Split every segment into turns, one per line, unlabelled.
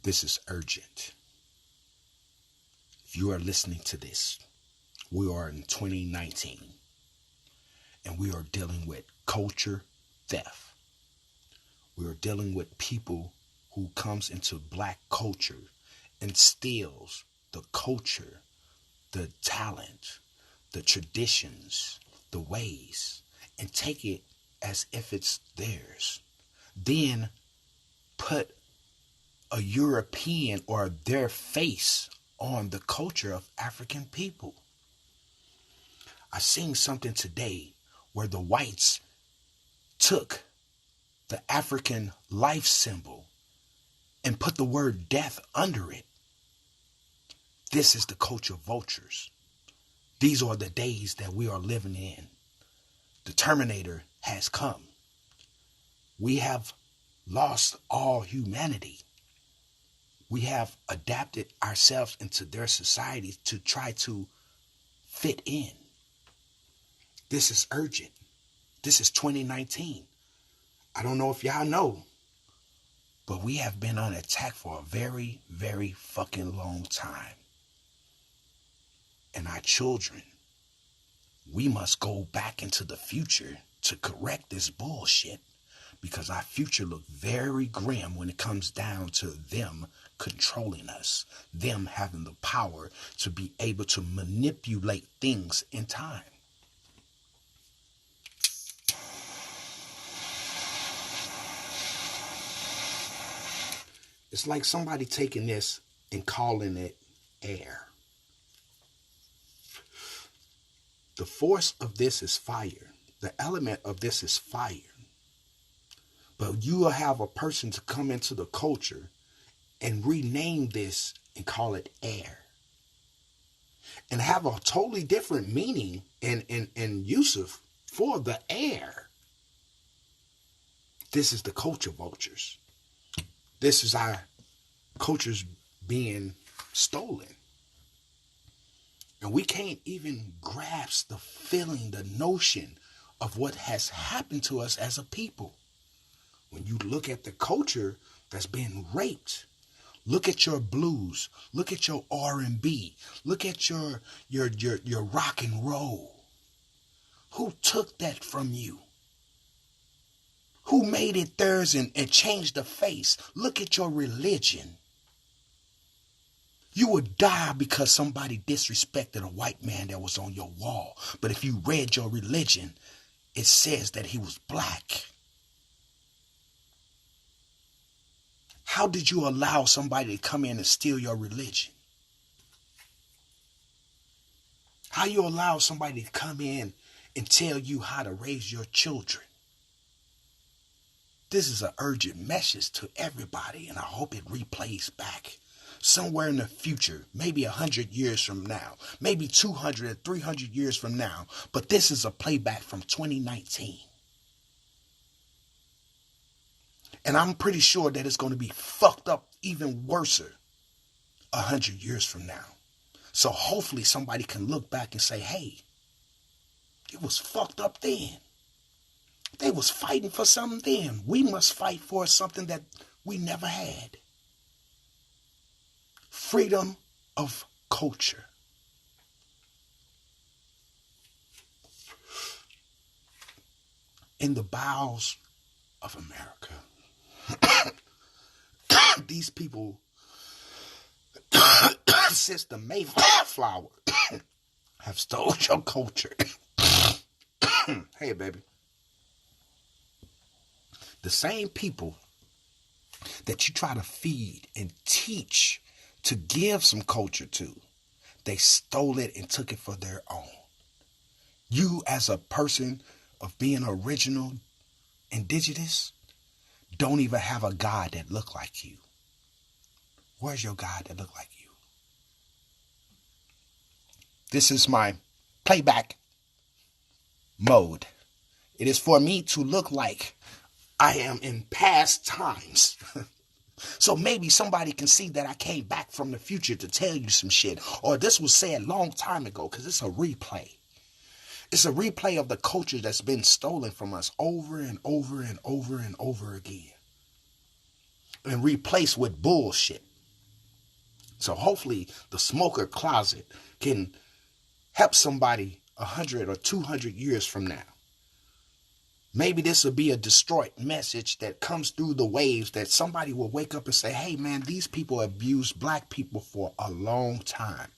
This is urgent. If you are listening to this, we are in 2019 and we are dealing with culture theft. We are dealing with people who comes into black culture and steals the culture, the talent, the traditions, the ways, and take it as if it's theirs. Then put a European or their face on the culture of African people. I seen something today where the whites took the African life symbol and put the word death under it. This is the culture of vultures. These are the days that we are living in. The Terminator has come. We have lost all humanity. We have adapted ourselves into their society to try to fit in. This is urgent. This is 2019. I don't know if y'all know, but we have been on attack for a very, very fucking long time. And our children, we must go back into the future to correct this bullshit, because our future looks very grim when it comes down to them controlling us, them having the power to be able to manipulate things in time. It's like somebody taking this and calling it air. The force of this is fire. The element of this is fire. But you will have a person to come into the culture and rename this and call it air. And have a totally different meaning and use of for the air. This is the culture vultures. This is our cultures being stolen. And we can't even grasp the feeling, the notion of what has happened to us as a people. When you look at the culture that's been raped, look at your blues, look at your R&B, look at your rock and roll. Who took that from you? Who made it theirs and changed the face? Look at your religion. You would die because somebody disrespected a white man that was on your wall. But if you read your religion, it says that he was black. How did you allow somebody to come in and steal your religion? How you allow somebody to come in and tell you how to raise your children? This is an urgent message to everybody, and I hope it replays back. Somewhere in the future, maybe 100 years from now, maybe 200 or 300 years from now, but this is a playback from 2019. And I'm pretty sure that it's going to be fucked up even worse 100 years from now. So hopefully somebody can look back and say, hey, it was fucked up then. They was fighting for something then. We must fight for something that we never had. Freedom of culture. In the bowels of America, these people, since the Mayflower, have stole your culture. Hey, baby. The same people that you try to feed and teach to give some culture to, they stole it and took it for their own. You, as a person of being original, indigenous, don't even have a God that look like you. Where's your God that look like you? This is my playback mode. It is for me to look like I am in past times. So maybe somebody can see that I came back from the future to tell you some shit. Or this was said a long time ago, because it's a replay. It's a replay of the culture that's been stolen from us over and over and over and over again. And replaced with bullshit. So hopefully the smoker closet can help somebody 100 or 200 years from now. Maybe this will be a destroyed message that comes through the waves that somebody will wake up and say, hey man, these people abused black people for a long time.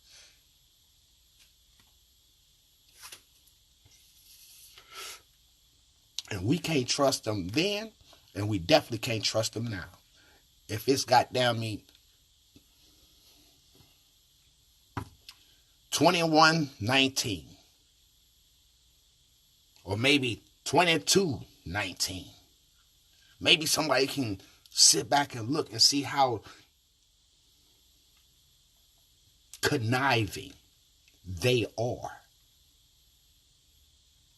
And we can't trust them then, and we definitely can't trust them now. If it's goddamn me 21-19, or maybe 22-19, maybe somebody can sit back and look and see how conniving they are.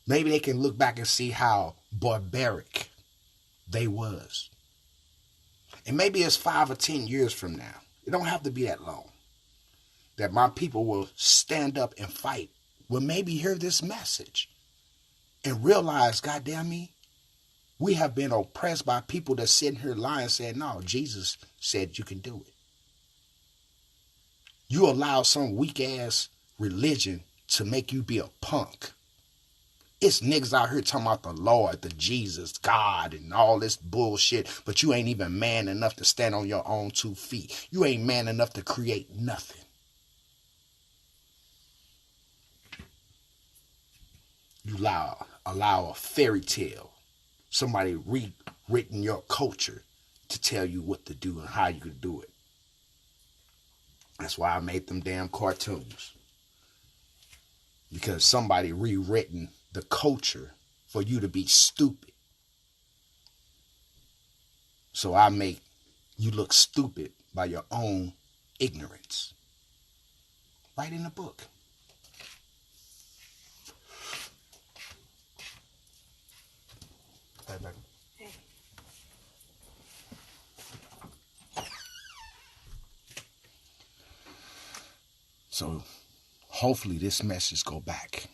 Maybe they can look back and see how barbaric they was. And maybe it's 5 or 10 years from now. It don't have to be that long. That my people will stand up and fight. Will maybe hear this message and realize, goddamn me, we have been oppressed by people that sitting here lying saying, no, Jesus said you can do it. You allow some weak ass religion to make you be a punk. It's niggas out here talking about the Lord, the Jesus, God, and all this bullshit, but you ain't even man enough to stand on your own 2 feet. You ain't man enough to create nothing. You allow a fairy tale, somebody rewritten your culture to tell you what to do and how you could do it. That's why I made them damn cartoons. Because somebody rewritten the culture for you to be stupid. So I make you look stupid by your own ignorance. Right in the book. Hey, baby. Hey. So hopefully this message go back.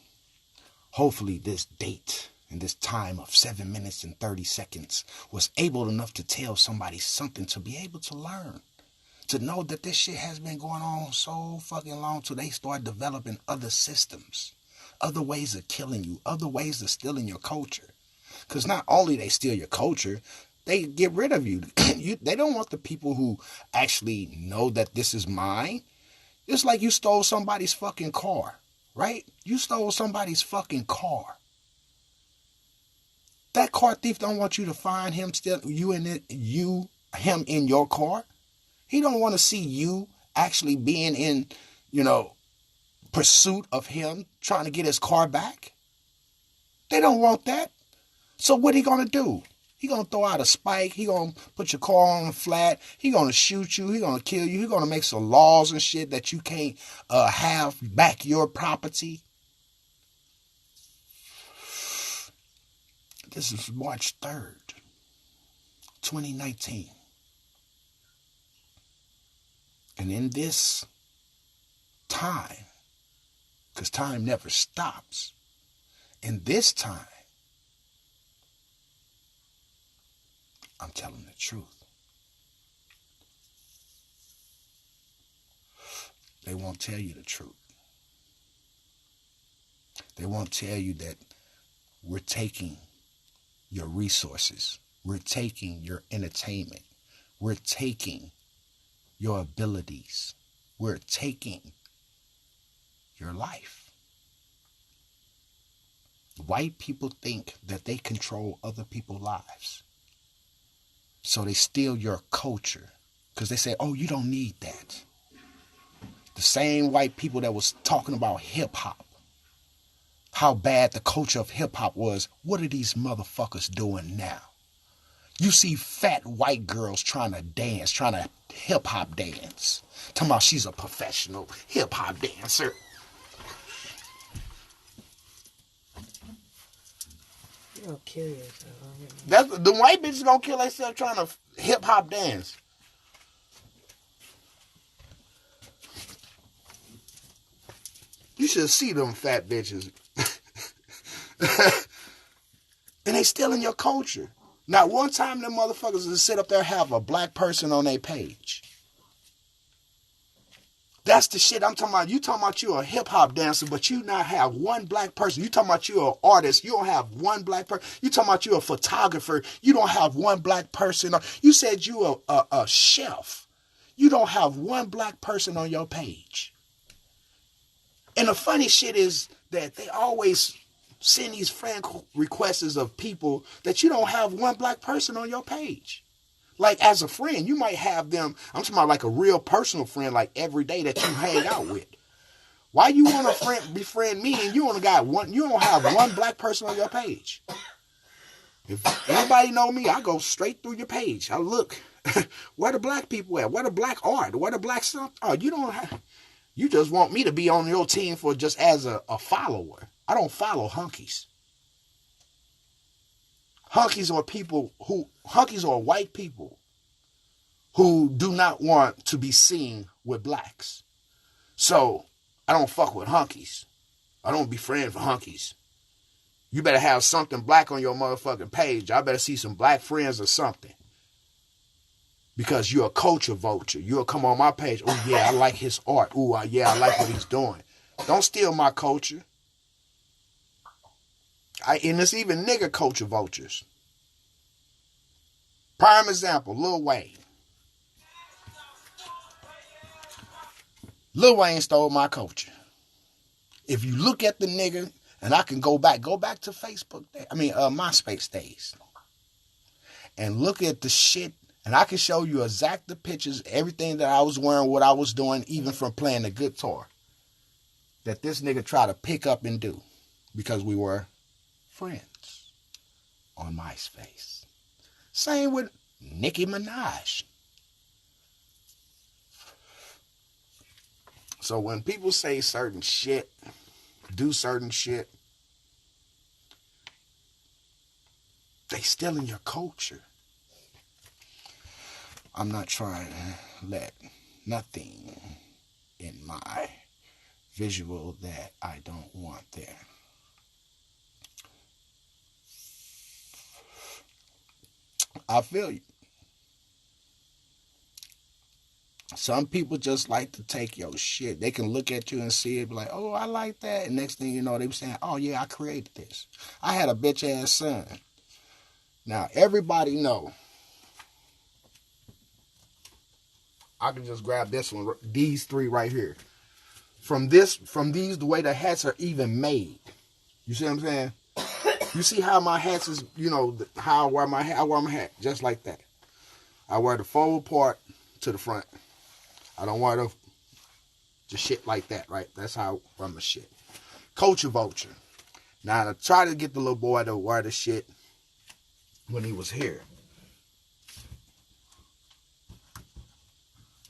Hopefully this date and this time of 7 minutes and 30 seconds was able enough to tell somebody something to be able to learn. To know that this shit has been going on so fucking long till they start developing other systems. Other ways of killing you. Other ways of stealing your culture. Because not only they steal your culture, they get rid of you. They don't want the people who actually know that this is mine. It's like you stole somebody's fucking car. Right? You stole somebody's fucking car. That car thief don't want you to find him still him in your car. He don't want to see you actually being in, pursuit of him trying to get his car back. They don't want that. So what he gonna do? He gonna throw out a spike. He gonna put your car on the flat. He gonna shoot you. He gonna kill you. He gonna make some laws and shit that you can't have back your property. This is March 3rd, 2019. And in this time, because time never stops, in this time, I'm telling the truth. They won't tell you the truth. They won't tell you that we're taking your resources. We're taking your entertainment. We're taking your abilities. We're taking your life. White people think that they control other people's lives. So they steal your culture because they say, oh, you don't need that. The same white people that was talking about hip hop, how bad the culture of hip hop was, what are these motherfuckers doing now? You see fat white girls trying to dance, trying to hip hop dance. Talking about she's a professional hip hop dancer.
You're gonna kill yourself.
That's the white bitches gonna kill themselves trying to hip hop dance. You should see them fat bitches. And they still in your culture. Not one time them motherfuckers will sit up there and have a black person on their page. That's the shit I'm talking about. You talking about you a hip-hop dancer, but you not have one black person. You talking about you an artist. You don't have one black person. You talking about you a photographer. You don't have one black person. You said you a chef. You don't have one black person on your page. And the funny shit is that they always send these friend requests of people that you don't have one black person on your page. Like, as a friend, you might have them, I'm talking about like a real personal friend, like every day that you hang out with. Why you want to befriend me and you only got one, you don't have one black person on your page? If anybody know me, I go straight through your page. I look, where the black people at? Where the black art? Where the black stuff? Oh, you just want me to be on your team for just as a follower. I don't follow hunkies. Hunkies are white people who do not want to be seen with blacks. So I don't fuck with hunkies. I don't be friends with hunkies. You better have something black on your motherfucking page. I better see some black friends or something. Because you're a culture vulture. You'll come on my page. Oh yeah, I like his art. Oh yeah, I like what he's doing. Don't steal my culture. And it's even nigger culture vultures. Prime example, Lil Wayne. Lil Wayne stole my culture. If you look at the nigga, and I can go back to Facebook, MySpace days, and look at the shit, and I can show you exact the pictures, everything that I was wearing, what I was doing, even from playing the guitar, that this nigga tried to pick up and do, because we were friends on MySpace. Same with Nicki Minaj. So when people say certain shit, do certain shit, they still in your culture. I'm not trying to let nothing in my visual that I don't want there. I feel you. Some people just like to take your shit. They can look at you and see it, be like, oh, I like that. And next thing you know, they be saying, oh, yeah, I created this. I had a bitch-ass son. Now, everybody know. I can just grab this one, these three right here. From these, the way the hats are even made. You see what I'm saying? You see how my hats is, how I wear my hat? I wear my hat just like that. I wear the forward part to the front. I don't wear the shit like that, right? That's how I wear my shit. Culture vulture. Now, I try to get the little boy to wear the shit when he was here.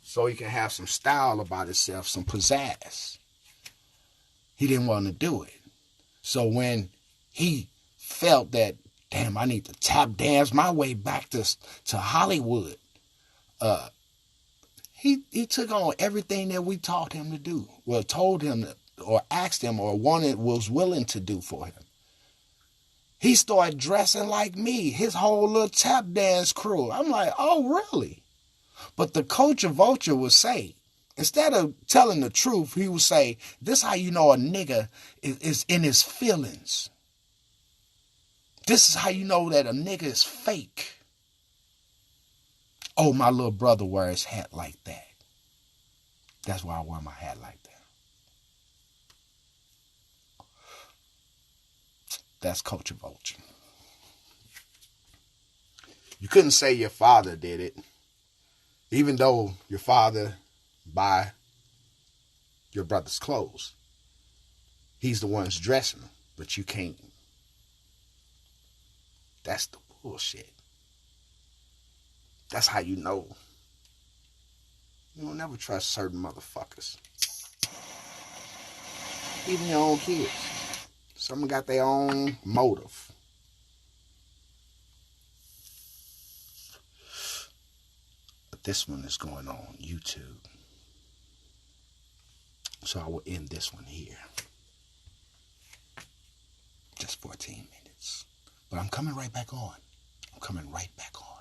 So he can have some style about himself, some pizzazz. He didn't want to do it. So when he felt that, damn, I need to tap dance my way back to Hollywood, he took on everything that we taught him to do. Well, told him or asked him or was willing to do for him. He started dressing like me, his whole little tap dance crew. I'm like, oh, really? But the culture vulture would say, instead of telling the truth, he would say, this is how you know a nigga is in his feelings. This is how you know that a nigga is fake. Oh, my little brother wears his hat like that. That's why I wear my hat like that. That's culture vulture. You couldn't say your father did it, even though your father buy your brother's clothes. He's the one's dressing them, but you can't. That's the bullshit. That's how you know. You don't never trust certain motherfuckers. Even your own kids. Some got their own motive. But this one is going on YouTube. So I will end this one here. Just 14 minutes. But I'm coming right back on. I'm coming right back on.